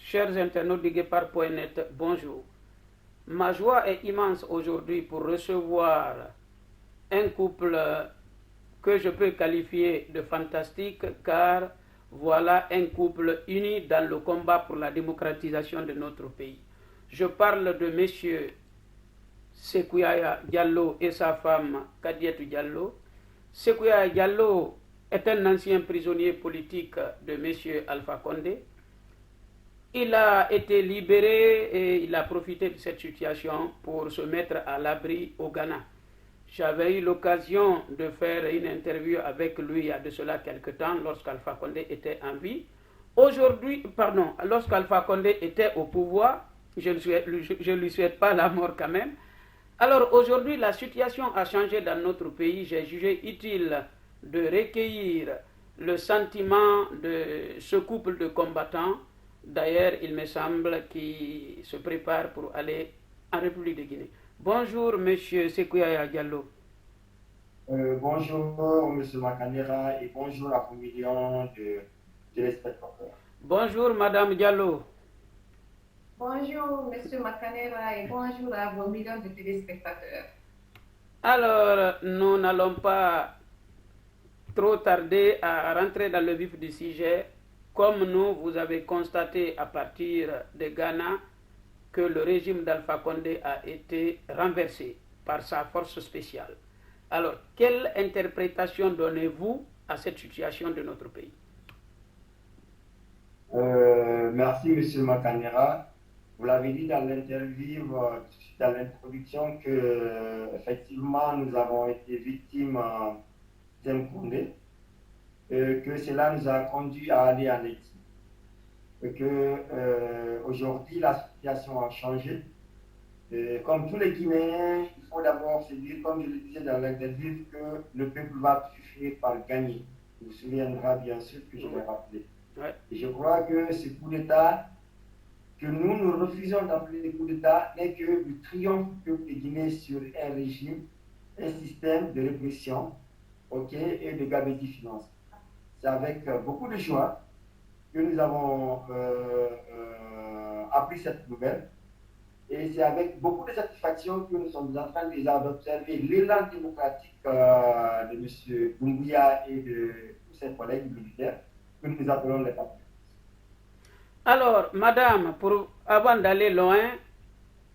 Chers internautes de Guépard.net, bonjour. Ma joie est immense aujourd'hui pour recevoir un couple que je peux qualifier de fantastique car voilà un couple uni dans le combat pour la démocratisation de notre pays. Je parle de messieurs Sekouyaya Diallo et sa femme Kadiatou Diallo. Sekouyaya Diallo est un ancien prisonnier politique de M. Alpha Condé. Il a été libéré et il a profité de cette situation pour se mettre à l'abri au Ghana. J'avais eu l'occasion de faire une interview avec lui il y a de cela quelque temps lorsqu'Alpha Condé était en vie. Aujourd'hui, pardon, lorsqu'Alpha Condé était au pouvoir, je ne lui souhaite pas la mort quand même. Alors aujourd'hui, la situation a changé dans notre pays. J'ai jugé utile de recueillir le sentiment de ce couple de combattants. D'ailleurs, il me semble qu'ils se préparent pour aller en République de Guinée. Bonjour, monsieur Sekouyaya Diallo. Bonjour, Monsieur Makanera, et bonjour à vos millions de téléspectateurs. Bonjour, madame Diallo. Bonjour, Monsieur Makanera, et bonjour à vos millions de téléspectateurs. Alors, nous n'allons pas trop tarder à rentrer dans le vif du sujet. Comme nous, vous avez constaté à partir de Ghana que le régime d'Alpha Condé a été renversé par sa force spéciale. Alors, quelle interprétation donnez-vous à cette situation de notre pays? Merci, Monsieur Makanera. Vous l'avez dit dans l'interview, dans l'introduction, que effectivement nous avons été victimes d'un Condé, que cela nous a conduit à aller en exil. Et que aujourd'hui la situation a changé. Comme tous les Guinéens, il faut d'abord se dire, comme je le disais dans l'interview, que le peuple va finir par gagner. Il vous souviendra bien sûr que je l'ai rappelé. Ouais. Et je crois que ce coup d'État, que nous refusons d'appeler coup d'État, n'est que le triomphe du peuple guinéen sur un régime, un système de répression, et de gabegie financière. C'est avec beaucoup de joie que nous avons appris cette nouvelle. Et c'est avec beaucoup de satisfaction que nous sommes en train déjà d'observer l'élan démocratique de M. Doumbouya et de tous ses collègues militaires que nous appelons les patriotes. Alors, madame, avant d'aller loin,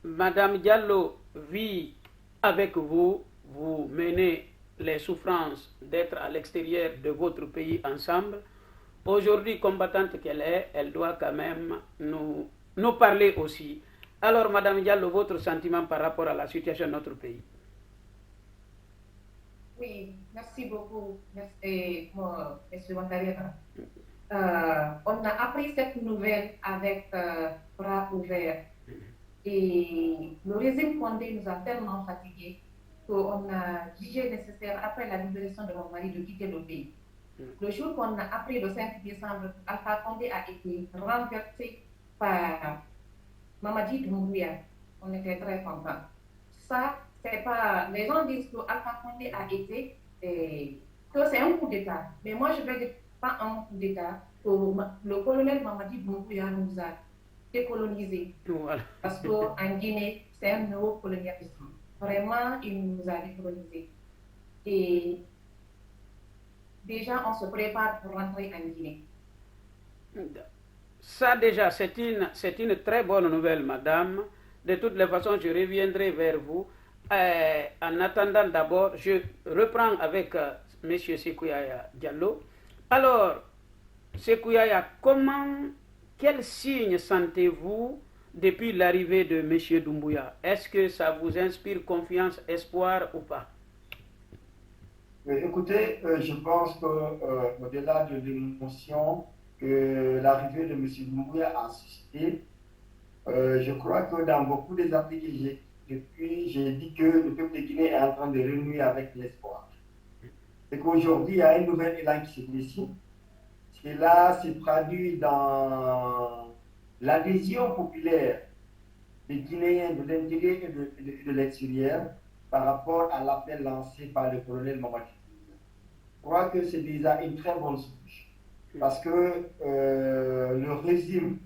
madame Diallo vit avec vous, vous menez les souffrances d'être à l'extérieur de votre pays ensemble. Aujourd'hui, combattante qu'elle est, elle doit quand même nous parler aussi. Alors, madame Diallo, votre sentiment par rapport à la situation de notre pays? Oui, merci beaucoup, merci, Monsieur Makanera. On a appris cette nouvelle avec bras ouverts. Et le régime Condé nous a tellement fatigués qu'on a jugé nécessaire, après la libération de mon mari, de quitter le pays. Le jour qu'on a appris, le 5 décembre, Alpha Condé a été renversé par Mamadi Doumbouya. On était très contents. Ça, c'est pas. Les gens disent que Alpha Condé a été. Que c'est un coup d'État. Mais moi, je vais dire pas un coup d'État. Le colonel Mamadi Doumbouya nous a décolonisés. Voilà. Parce qu'en Guinée, c'est un néocolonialisme. Vraiment, il nous a décolonisés. Et déjà, on se prépare pour rentrer en Guinée. Ça déjà, c'est une très bonne nouvelle, madame. De toutes les façons, je reviendrai vers vous. En attendant d'abord, je reprends avec M. Sekouyaya Diallo. Alors, Sekouyaya, quel signe sentez-vous depuis l'arrivée de M. Doumbouya? Est-ce que ça vous inspire confiance, espoir ou pas? Écoutez, je pense qu'au-delà de l'émotion que l'arrivée de M. Doumbouya a suscité, je crois que dans beaucoup des articles j'ai dit que le peuple de Guinée est en train de renouer avec l'espoir. C'est qu'aujourd'hui, il y a un nouvel élan qui se dessine. Cela se traduit dans l'adhésion populaire des Guinéens de l'intérieur et de l'extérieur par rapport à l'appel lancé par le colonel Mamadi. Je crois que c'est déjà une très bonne chose. Parce que le régime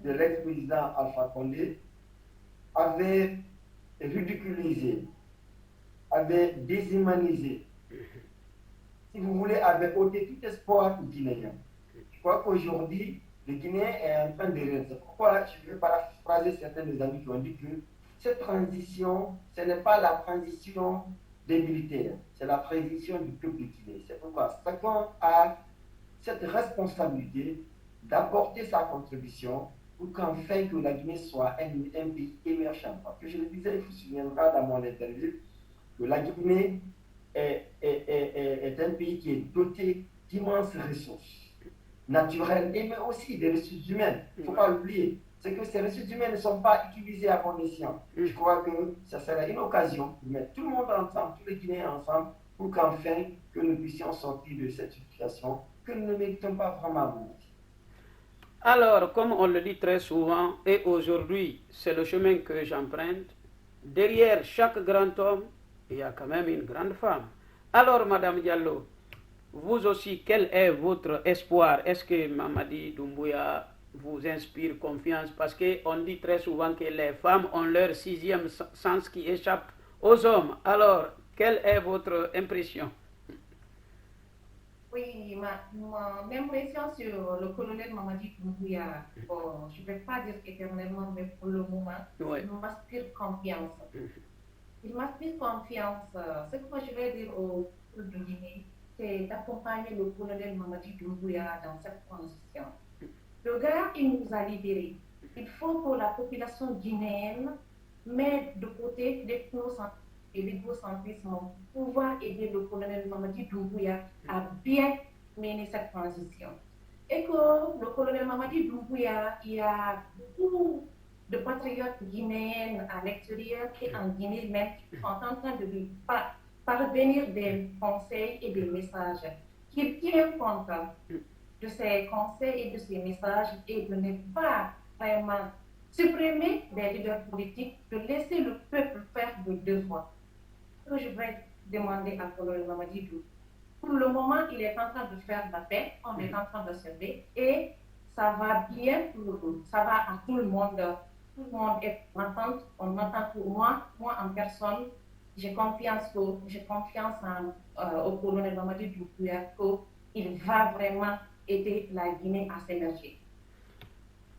de l'ex-président Alpha Condé avait ridiculisé, avait déshumanisé, si vous voulez, avait ôté tout espoir guinéen. Je crois qu'aujourd'hui, le Guinéen est en train de rire. C'est pourquoi je vais paraphraser certains des amis qui ont dit que cette transition, ce n'est pas la transition des militaires, c'est la transition du peuple guinéen. C'est pourquoi chacun a cette responsabilité d'apporter sa contribution pour qu'enfin que la Guinée soit un pays émergent. Parce que je le disais, il vous souviendra dans mon interview que la Guinée est un pays qui est doté d'immenses ressources naturelles, mais aussi des ressources humaines. Il ne faut pas l'oublier. C'est que ces ressources humaines ne sont pas utilisées à bon escient. Je crois que ça sera une occasion de mettre tout le monde ensemble, tous les Guinéens ensemble, pour qu'enfin que nous puissions sortir de cette situation que nous ne méritons pas vraiment. Alors, comme on le dit très souvent, et aujourd'hui, c'est le chemin que j'emprunte, derrière chaque grand homme, il y a quand même une grande femme. Alors, Madame Diallo, vous aussi, quel est votre espoir? Est-ce que Mamadi Doumbouya vous inspire confiance? Parce qu'on dit très souvent que les femmes ont leur sixième sens qui échappe aux hommes. Alors, quelle est votre impression? Oui, mon impression sur le colonel Mamadi Doumbouya, bon, je ne vais pas dire éternellement, mais pour le moment, Oui. il m'inspire confiance. Il m'inspire confiance. Ce que moi je vais dire au peuple de Guinée, c'est d'accompagner le colonel Mamadi Doumbouya dans cette transition. Le gars, il nous a libérés. Il faut que la population guinéenne mette de côté l'ethnocentrisme et l'égocentrisme pour pouvoir aider le colonel Mamadi Doumbouya à bien mener cette transition. Et que le colonel Mamadi Doumbouya, il y a beaucoup de patriotes guinéens à l'extérieur et en Guinée même qui sont en train de lui parvenir des conseils et des messages. Qu'il tient compte de ces conseils et de ces messages et de ne pas vraiment supprimer des leaders politiques, de laisser le peuple faire le devoir. Ce que je vais demander à colonel Mamadi Doumbouya. Pour le moment, il est en train de faire la paix, on est en train d'observer et ça va bien, ça va à tout le monde. Tout le monde est content, on entend pour moi en personne, j'ai confiance au colonel Mamadi Doumbouya qu'il va vraiment aider la Guinée à s'émerger.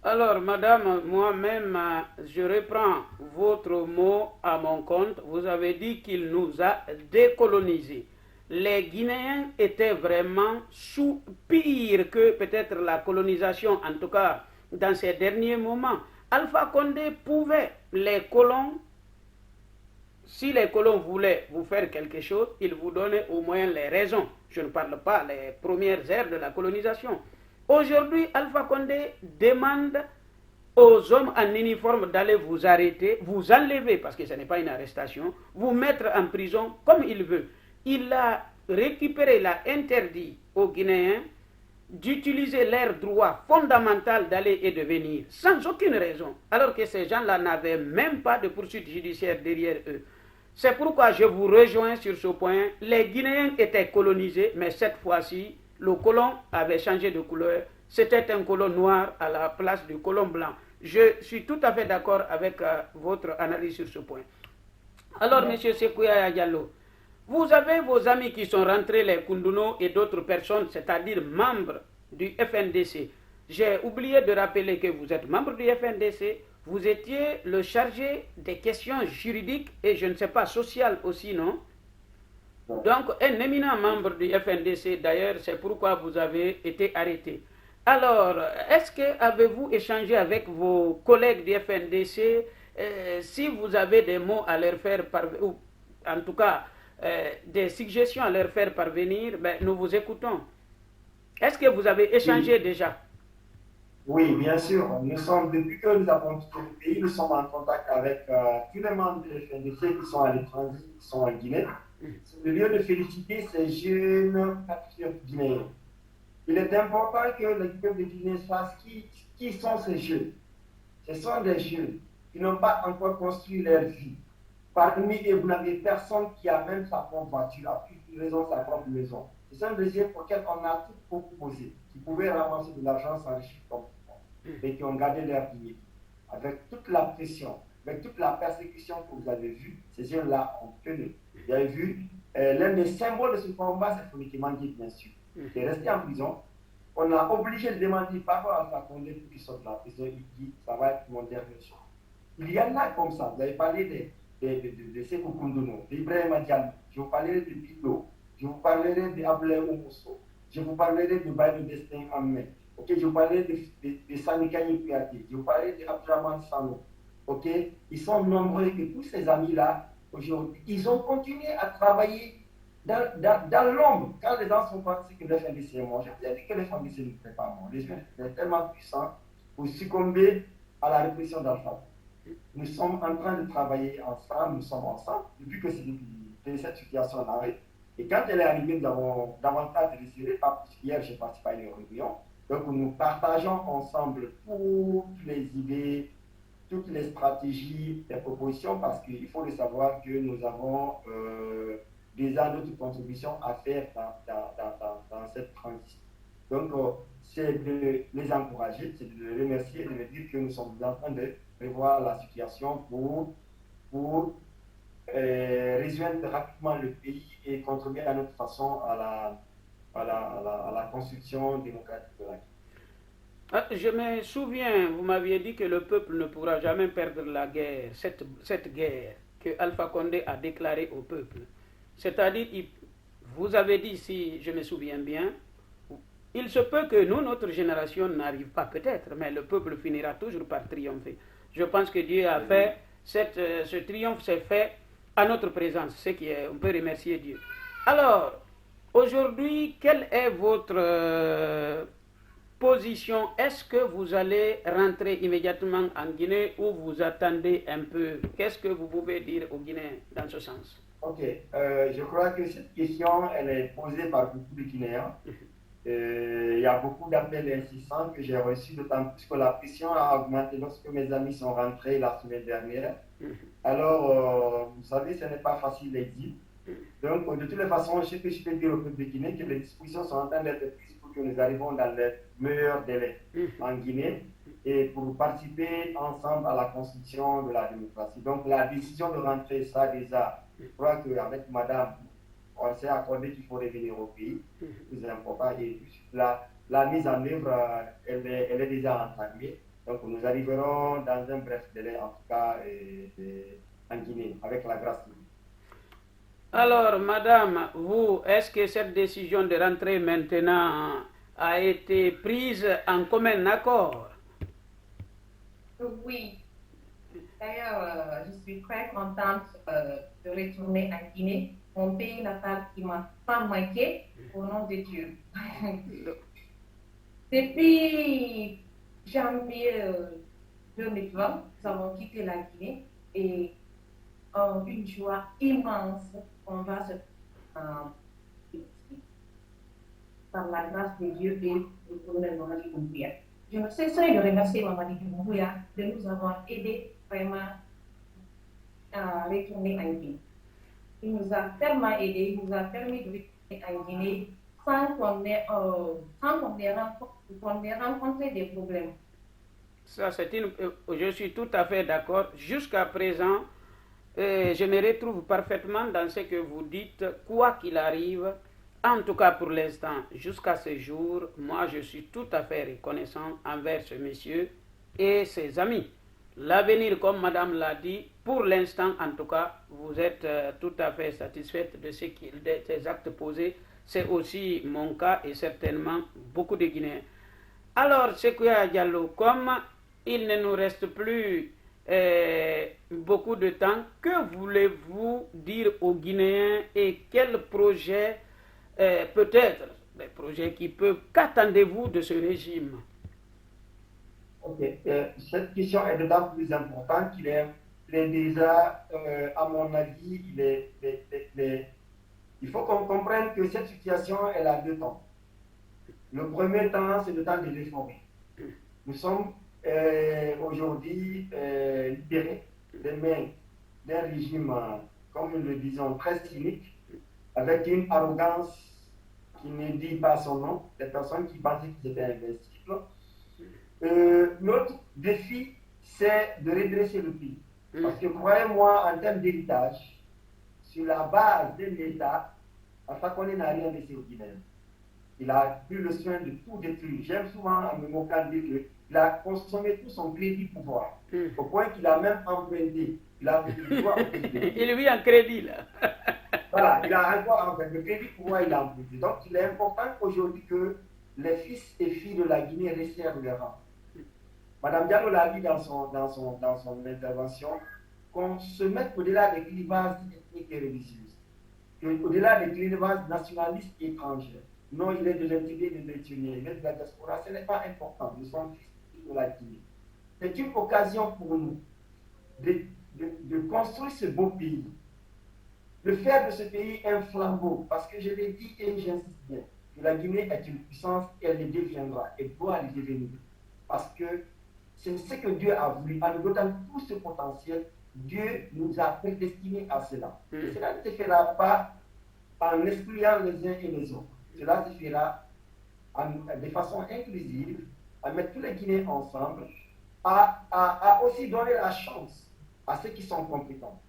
Alors, madame, moi-même, je reprends votre mot à mon compte. Vous avez dit qu'il nous a décolonisés. Les Guinéens étaient vraiment pire que peut-être la colonisation, en tout cas dans ces derniers moments. Alpha Condé pouvait, les colons, si les colons voulaient vous faire quelque chose, ils vous donnaient au moins les raisons. Je ne parle pas des premières ères de la colonisation. Aujourd'hui, Alpha Condé demande aux hommes en uniforme d'aller vous arrêter, vous enlever, parce que ce n'est pas une arrestation, vous mettre en prison comme il veut. Il a récupéré, il a interdit aux Guinéens d'utiliser leur droit fondamental d'aller et de venir, sans aucune raison, alors que ces gens-là n'avaient même pas de poursuite judiciaire derrière eux. C'est pourquoi je vous rejoins sur ce point. Les Guinéens étaient colonisés, mais cette fois-ci, le colon avait changé de couleur. C'était un colon noir à la place du colon blanc. Je suis tout à fait d'accord avec votre analyse sur ce point. Alors, M. Sekouya Diallo, vous avez vos amis qui sont rentrés, les Koundouno et d'autres personnes, c'est-à-dire membres du FNDC. J'ai oublié de rappeler que vous êtes membre du FNDC, vous étiez le chargé des questions juridiques et je ne sais pas, sociales aussi, non? Donc, un éminent membre du FNDC, d'ailleurs, c'est pourquoi vous avez été arrêté. Alors, est-ce que avez-vous échangé avec vos collègues du FNDC si vous avez des mots à leur faire ou en tout cas des suggestions à leur faire parvenir, ben, nous vous écoutons. Est-ce que vous avez échangé déjà? Oui, bien sûr. Nous sommes, depuis que nous avons quitté le pays, nous sommes en contact avec tous les membres du FNDC qui sont à l'étranger, qui sont en Guinée. C'est le lieu de féliciter ces jeunes patriotes guinéens. Il est important que le peuple de Guinée sache qui sont ces jeunes. Ce sont des jeunes qui n'ont pas encore construit leur vie. Parmi eux, vous n'avez personne qui a même sa propre voiture, a plus de raison sa propre maison. Ce sont des jeunes auxquels on a tout proposé, qui pouvaient ramasser de l'argent sans riche comme mais qui ont gardé leur dignité. Avec toute la pression, avec toute la persécution que vous avez vue, ces jeunes-là ont tenu. Vous avez vu, l'un des symboles de ce combat, c'est Foni Kimangui, bien sûr, qui est resté en prison. On a obligé de demander par rapport à Alpha Condé pour qu'il sorte de la prison. Il dit, ça va être mon dernier choix. Il y en a comme ça. Vous avez parlé de Sekou Koundono, d'Ibrahim Diallo, je vous parlerai de Bilo, je vous parlerai d'Ablé Omoso, je vous parlerai de Baye de Destin Ahmed, ok, je vous parlerai de Sanika Yipuyati, je vous parlerai d'Abdraman Sano, ok. Ils sont nombreux et tous ces amis-là, aujourd'hui, ils ont continué à travailler dans l'ombre. Quand les gens sont partis que les FNDC est mort, je vous ai dit que les FNDC n'étaient pas morts. Les gens étaient tellement puissants pour succomber à la répression d'Alpha. Nous sommes en train de travailler ensemble, nous sommes ensemble, depuis que cette situation arrive. Et quand elle est arrivée, nous avons davantage resserré, parce qu'hier j'ai participé à une réunion. Donc nous partageons ensemble toutes les idées, toutes les stratégies, les propositions, parce qu'il faut le savoir que nous avons déjà notre contribution à faire dans cette transition. Donc c'est de les encourager, c'est de les remercier, de leur dire que nous sommes en train de revoir la situation pour résoudre rapidement le pays et contribuer à notre façon à la construction démocratique de la Guinée. Je me souviens, vous m'aviez dit que le peuple ne pourra jamais perdre la guerre, cette guerre que Alpha Condé a déclarée au peuple. C'est-à-dire, vous avez dit, si je me souviens bien, il se peut que nous, notre génération, n'arrive pas peut-être, mais le peuple finira toujours par triompher. Je pense que Dieu a fait, ce triomphe s'est fait à notre présence, on peut remercier Dieu. Alors, aujourd'hui, quelle est votre position? Est-ce que vous allez rentrer immédiatement en Guinée ou vous attendez un peu? Qu'est-ce que vous pouvez dire aux Guinéens dans ce sens? Ok, je crois que cette question, elle est posée par beaucoup de Guinéens. Il y a beaucoup d'appels insistants que j'ai reçus, d'autant plus que la pression a augmenté lorsque mes amis sont rentrés la semaine dernière. Alors, vous savez, ce n'est pas facile l'exil. Donc, de toutes les façons, ce que je peux dire au peuple de Guinée, que les dispositions sont en train d'être prises pour que nous arrivions dans les meilleurs délais en Guinée et pour participer ensemble à la construction de la démocratie. Donc, la décision de rentrer, ça déjà, je crois qu'avec madame, on s'est accordé qu'il faut revenir au pays, plus important, et la mise en œuvre, elle est déjà entamée. Donc nous arriverons dans un bref délai, en tout cas, en Guinée, avec la grâce de Dieu. Alors, madame, vous, est-ce que cette décision de rentrer maintenant a été prise en commun accord? Oui. D'ailleurs, je suis très contente de retourner en Guinée, mon pays natal qui m'a pas manqué, au nom de Dieu. Depuis janvier 2020, nous avons quitté la Guinée et une joie immense, on va se par la grâce de Dieu et le colonel Mamadi Doumbouya. Je ne cesserai de remercier Mamadi Doumbouya de nous avoir aidés vraiment à retourner en Guinée. Il nous a tellement aidés, il nous a permis de retourner en Guinée sans qu'on ait rencontré des problèmes. Ça, je suis tout à fait d'accord. Jusqu'à présent, je me retrouve parfaitement dans ce que vous dites, quoi qu'il arrive. En tout cas, pour l'instant, jusqu'à ce jour, moi, je suis tout à fait reconnaissant envers ce monsieur et ses amis. L'avenir, comme madame l'a dit, pour l'instant, en tout cas, vous êtes tout à fait satisfaite de ces actes posés. C'est aussi mon cas et certainement beaucoup de Guinéens. Alors, Sékouya Diallo, comme il ne nous reste plus beaucoup de temps, que voulez-vous dire aux Guinéens et quel projet, peut-être, des projets qui peuvent, qu'attendez-vous de ce régime? Ok, cette question est d'autant plus importante qu'il est déjà, à mon avis, il faut qu'on comprenne que cette situation, elle a deux temps. Le premier temps, c'est le temps de réformer. Nous sommes aujourd'hui libérés des mains d'un régime, comme nous le disons, très cynique, avec une arrogance qui ne dit pas son nom, des personnes qui pensaient qu'ils étaient invincibles. l'autre défi, c'est de redresser le pays. Parce que croyez-moi, en termes d'héritage, sur la base d'un État, Alpha Condé n'a rien laissé aux Guinéens. Il a eu le soin de tout détruire. J'aime souvent à me moquer dire qu'il a consommé tout son crédit pouvoir, au point qu'il a même emprunté. Il a il doit il vit en crédit là. Voilà, il a encore emprunté. Le crédit pouvoir, il a emprunté. Donc il est important aujourd'hui que les fils et filles de la Guinée resserrent leur rang. Madame Diallo l'a dit dans son intervention, qu'on se mette au-delà des clivages ethniques et religieux, au-delà des clivages nationalistes et étrangers. Non, il est de l'intérêt de détenir, il est de la diaspora, ce n'est pas important, nous sommes fils de la Guinée. C'est une occasion pour nous de construire ce beau pays, de faire de ce pays un flambeau, parce que je l'ai dit et j'insiste bien, que la Guinée est une puissance, elle le deviendra, elle doit le devenir, parce que c'est ce que Dieu a voulu. En nous donnant tout ce potentiel, Dieu nous a prédestinés à cela. Et cela ne se fera pas en excluant les uns et les autres. Cela se fera de façon inclusive, à mettre tous les Guinéens ensemble, à aussi donner la chance à ceux qui sont compétents.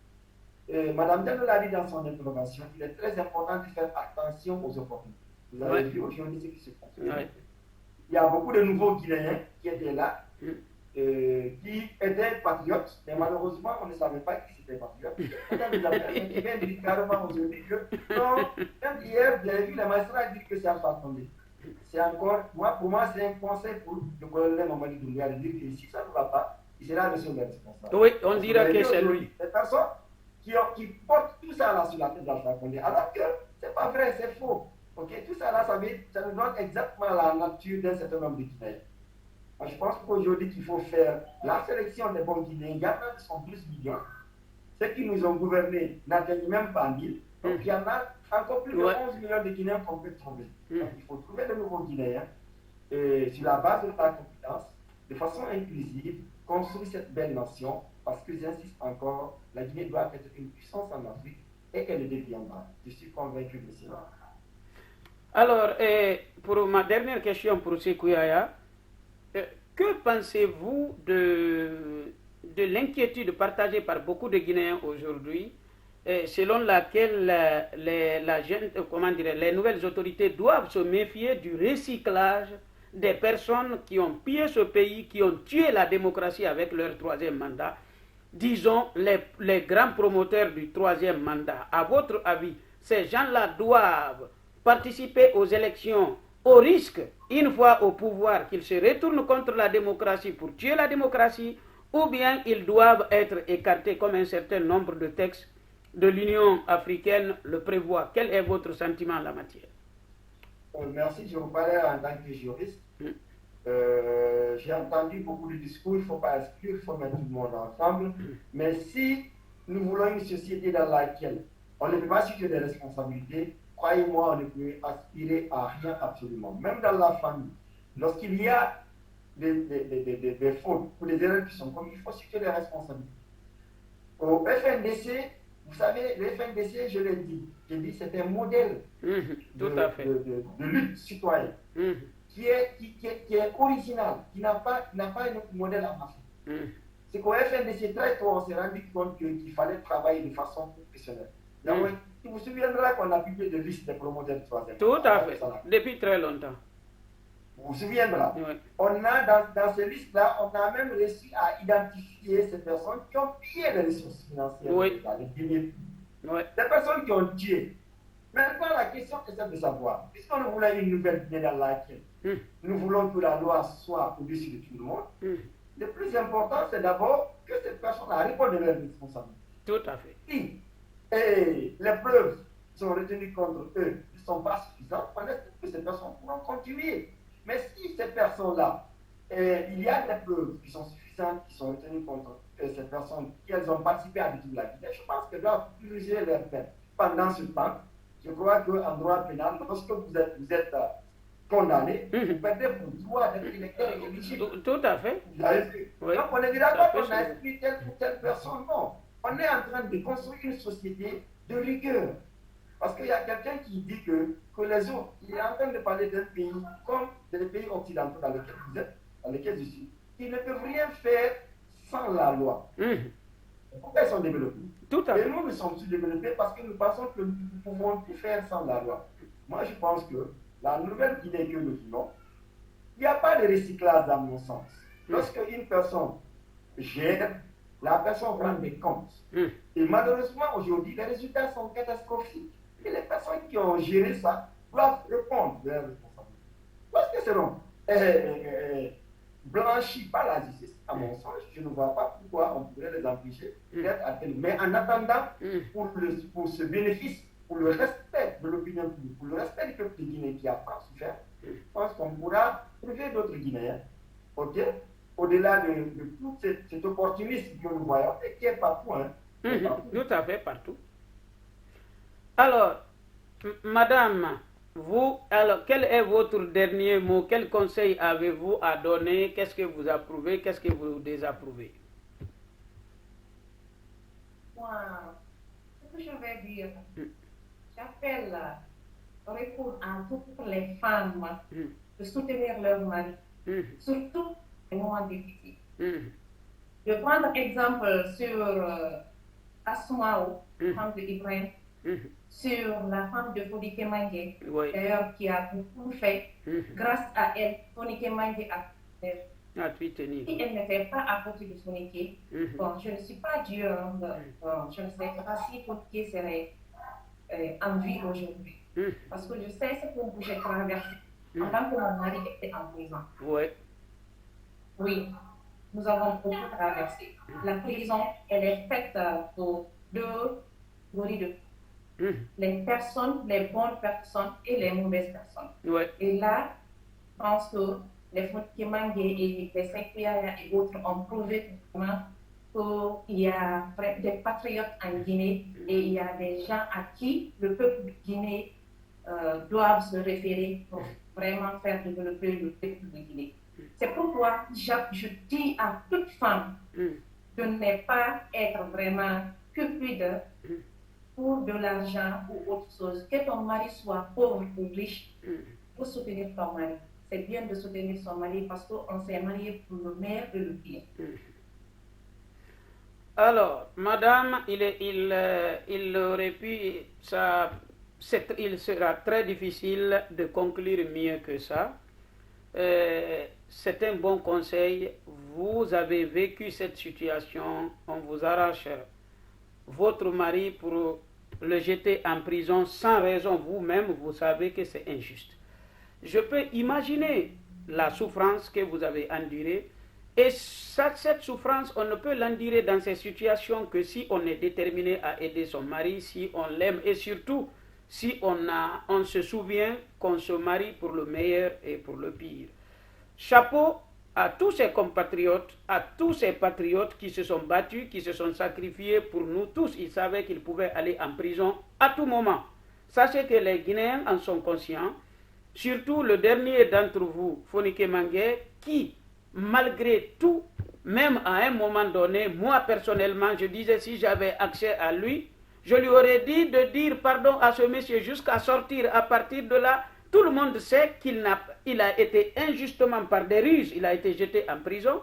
Madame Diallo l'a dit dans son intervention, il est très important de faire attention aux opportunités. Vous avez vu aujourd'hui ce qui se passe. Il y a beaucoup de nouveaux Guinéens qui étaient là, qui étaient patriotes, mais malheureusement, on ne savait pas qui c'était patriote. Ils viennent dire carrément aujourd'hui que, non, même hier, vous avez vu les magistrats dire que c'est Alpha Condé. C'est encore, pour moi, c'est un conseil pour le colonel Mamadi Doumbouya de dire que si ça ne va pas, il sera le seul responsable. Oui, on dira que c'est lui. Des personnes qui portent tout ça là sur la tête d'Alpha Condé, alors que c'est pas vrai, c'est faux. Okay? Tout ça là, ça nous donne exactement la nature d'un certain nombre de Guinéens. Je pense qu'aujourd'hui, qu'il faut faire la sélection des bons Guinéens. Il y en a qui sont plus millions. Ceux qui nous ont gouvernés n'atteignent même pas 1000. Donc, il y en a encore plus de 11 millions de Guinéens qu'on peut trouver. Donc, il faut trouver de nouveaux Guinéens sur la base de la compétence, de façon inclusive, construire cette belle nation. Parce que j'insiste encore, la Guinée doit être une puissance en Afrique et elle le deviendra. Je suis convaincu de cela. Alors, pour ma dernière question pour Sékouyaya, que pensez-vous de l'inquiétude partagée par beaucoup de Guinéens aujourd'hui, selon laquelle les nouvelles autorités doivent se méfier du recyclage des personnes qui ont pillé ce pays, qui ont tué la démocratie avec leur troisième mandat, disons les grands promoteurs du troisième mandat. À votre avis, ces gens-là doivent participer aux élections au risque, une fois au pouvoir, qu'ils se retournent contre la démocratie pour tuer la démocratie, ou bien ils doivent être écartés comme un certain nombre de textes de l'Union africaine le prévoient. Quel est votre sentiment en la matière? Merci, je vous parlais en tant que juriste. J'ai entendu beaucoup de discours, il ne faut pas exclure, il faut mettre tout le monde ensemble. Mais si nous voulons une société dans laquelle on ne peut pas situer des responsabilités, croyez-moi, on ne peut aspirer à rien absolument. Même dans la famille, lorsqu'il y a des fautes ou des erreurs qui sont commises, il faut situer les responsabilités. Au FNDC, vous savez, le FNDC, je l'ai dit, c'est un modèle de lutte citoyenne qui est original, qui n'a pas un autre modèle en Afrique. C'est qu'au FNDC, très tôt, on s'est rendu compte qu'il fallait travailler de façon professionnelle. Donc, tu vous souviendrez qu'on a publié des listes des promoteurs de troisième. Tout à fait, depuis très longtemps. Vous vous souviendrez, on a dans ces listes-là, on a même réussi à identifier ces personnes qui ont pillé les ressources financières. Des personnes qui ont tué. Maintenant, la question est celle de savoir, puisqu'on voulait une nouvelle Guinée dans laquelle nous voulons que la loi soit au-dessus de tout le monde, le plus important, c'est d'abord que ces personnes-là répondent de leurs responsabilités. Tout à fait. Si les preuves sont retenues contre eux ne sont pas suffisantes, on espère que ces personnes pourront continuer. Mais si ces personnes-là, il y a des preuves qui sont suffisantes, qui sont retenues contre ces personnes, qu'elles ont participé à toute la vie, je pense qu'elles doivent purger leur peine. Pendant ce temps, je crois qu'en droit pénal, lorsque vous êtes condamné, vous perdez votre droit d'être électeur et éligible. Tout à fait. Donc on ne dira pas qu'on a exclu telle ou telle personne, non. On est en train de construire une société de rigueur. Parce qu'il y a quelqu'un qui dit que les autres, il est en train de parler d'un pays comme des pays occidentaux dans lesquels vous êtes, dans lesquels je suis. ils ne peuvent rien faire sans la loi. Pourquoi ils sont développés? Tout à fait. Et nous sommes sous-développés parce que nous pensons que nous pouvons tout faire sans la loi. Moi, je pense que la nouvelle Guinée que nous vivons, il n'y a pas de recyclage dans mon sens. Lorsque une personne gère, la personne rend des comptes. Et malheureusement, aujourd'hui, les résultats sont catastrophiques. Et les personnes qui ont géré ça doivent répondre de leurs responsabilités. Lorsque seront blanchis par la justice, à mon sens, je ne vois pas pourquoi on pourrait les empêcher d'être atteints. Mais en attendant, pour ce bénéfice, pour le respect de l'opinion publique, pour le respect du peuple de Guinée qui a tant souffert, je pense qu'on pourra trouver d'autres Guinéens, ok, au-delà de tout cet opportunisme que nous voyons et qui est partout. Hein, tout à fait, partout. Alors, madame, vous, alors, quel est votre dernier mot? Quel conseil avez-vous à donner? Qu'est-ce que vous approuvez? Qu'est-ce que vous désapprouvez? Moi, ce que je vais dire, j'appelle répondre à toutes les femmes de soutenir leur mari, surtout les moments difficiles. Je vais prendre exemple sur Asmao, femme de Ibrahim, sur la femme de Fonike Mange, d'ailleurs qui a beaucoup fait. Grâce à elle, Fonike Mange a pu tenir. Si elle n'était pas à côté de Fonike, bon, je ne suis pas Dieu, je ne sais pas si Fonike serait en vie aujourd'hui. Parce que je sais ce que j'ai traversé en tant que mon mari était en prison. Oui, nous avons beaucoup traversé. La prison, elle est faite pour deux catégories de les personnes, les bonnes personnes et les mauvaises personnes. Et là, je pense que les Fonike Mange et les Sequoia et autres ont prouvé qu'il y a des patriotes en Guinée et il y a des gens à qui le peuple de Guinée doivent se référer pour vraiment faire développer le peuple de Guinée. C'est pourquoi je dis à toute femme de ne pas être vraiment cupide pour de l'argent ou autre chose. Que ton mari soit pauvre ou riche, pour soutenir ton mari. C'est bien de soutenir son mari parce qu'on s'est marié pour le meilleur et le pire. Alors, madame, il aurait pu, il sera très difficile de conclure mieux que ça. C'est un bon conseil. Vous avez vécu cette situation, on vous arrache votre mari pour le jeter en prison sans raison. Vous-même, vous savez que c'est injuste. Je peux imaginer la souffrance que vous avez endurée. Et cette souffrance, on ne peut l'endurer dans ces situations que si on est déterminé à aider son mari, si on l'aime et surtout si on se souvient qu'on se marie pour le meilleur et pour le pire. Chapeau à tous ces compatriotes, à tous ces patriotes qui se sont battus, qui se sont sacrifiés pour nous tous. Ils savaient qu'ils pouvaient aller en prison à tout moment. Sachez que les Guinéens en sont conscients, surtout le dernier d'entre vous, Fonike Mange, qui, malgré tout, même à un moment donné, moi personnellement, je disais si j'avais accès à lui, je lui aurais dit de dire pardon à ce monsieur jusqu'à sortir. À partir de là, tout le monde sait qu'il a été injustement par des ruses, il a été jeté en prison.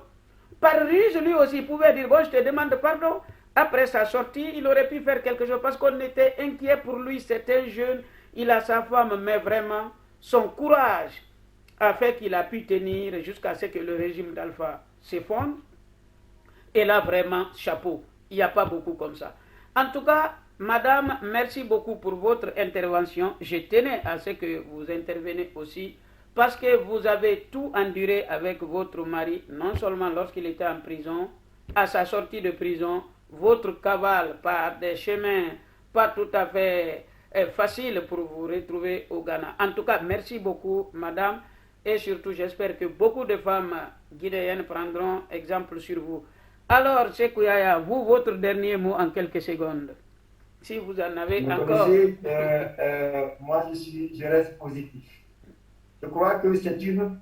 Par ruse, lui aussi pouvait dire, bon, je te demande pardon. Après sa sortie, il aurait pu faire quelque chose parce qu'on était inquiet pour lui. C'est un jeune, il a sa femme, mais vraiment, son courage a fait qu'il a pu tenir jusqu'à ce que le régime d'Alpha s'effondre. Et là, vraiment, chapeau. Il n'y a pas beaucoup comme ça. En tout cas, madame, merci beaucoup pour votre intervention. Je tenais à ce que vous intervenez aussi parce que vous avez tout enduré avec votre mari, non seulement lorsqu'il était en prison, à sa sortie de prison, votre cavale par des chemins pas tout à fait faciles pour vous retrouver au Ghana. En tout cas, merci beaucoup, madame. Et surtout, j'espère que beaucoup de femmes guinéennes prendront exemple sur vous. Alors, Sekouyaya, vous, votre dernier mot en quelques secondes. Si vous en avez vous encore. Connaissez, moi, je reste positif. Je crois que c'est une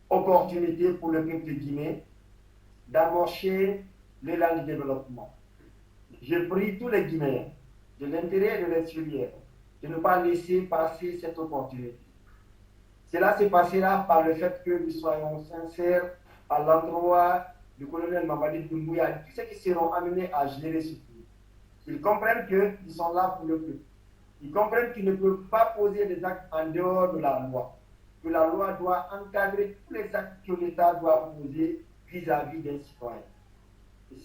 opportunité pour le peuple de Guinée d'amorcer l'élan du développement. Je prie tous les Guinéens, de l'intérieur et de l'extérieur, de ne pas laisser passer cette opportunité. Cela se passera par le fait que nous soyons sincères à l'endroit du colonel Mamadi Doumbouya, tous ceux qui seront amenés à gérer ce pays. Ils comprennent qu'ils sont là pour le peuple. Ils comprennent qu'ils ne peuvent pas poser des actes en dehors de la loi. Que la loi doit encadrer tous les actes que l'État doit poser vis-à-vis d'un citoyen. Et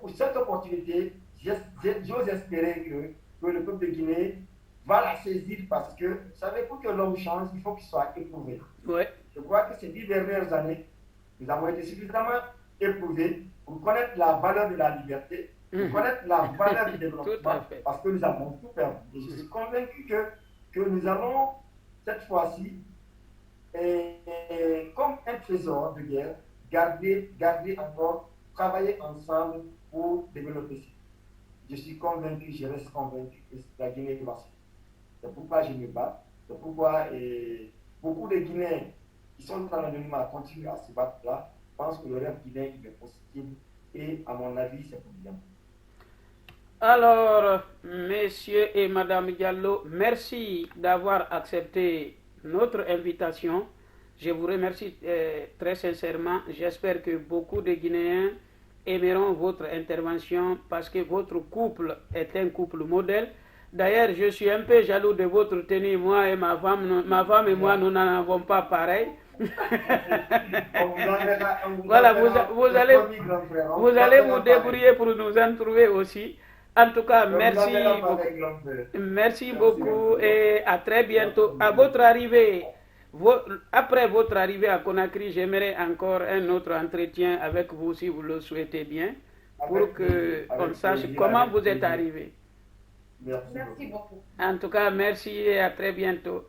pour cette opportunité, j'ose espérer que le peuple de Guinée va la saisir parce que, vous savez, pour que l'homme change, il faut qu'il soit éprouvé. Ouais. Je crois que ces 10 dernières années, nous avons été suffisamment éprouvés pour connaître la valeur de la liberté, pour connaître la valeur du développement, parce que nous avons tout perdu. Et je suis convaincu que nous allons, cette fois-ci, comme un trésor de guerre, garder encore, travailler ensemble pour développer ça. Je suis convaincu, je reste convaincu que la Guinée va se faire. C'est pourquoi je me bats, c'est pourquoi beaucoup de Guinéens qui sont dans l'anonymat continuent à se battre là. Je pense que le rêve guinéen il est possible et à mon avis c'est pour bien. Alors, messieurs et madame Diallo, merci d'avoir accepté notre invitation. Je vous remercie très sincèrement. J'espère que beaucoup de Guinéens aimeront votre intervention parce que votre couple est un couple modèle. D'ailleurs, je suis un peu jaloux de votre tenue. Moi et ma femme et moi, nous n'en avons pas pareil. Voilà, vous allez vous débrouiller pour nous en trouver aussi. En tout cas, merci beaucoup et à très bientôt. À votre arrivée, après votre arrivée à Conakry, j'aimerais encore un autre entretien avec vous si vous le souhaitez bien, pour qu'on sache comment vous êtes arrivé. Merci beaucoup. En tout cas, merci et à très bientôt.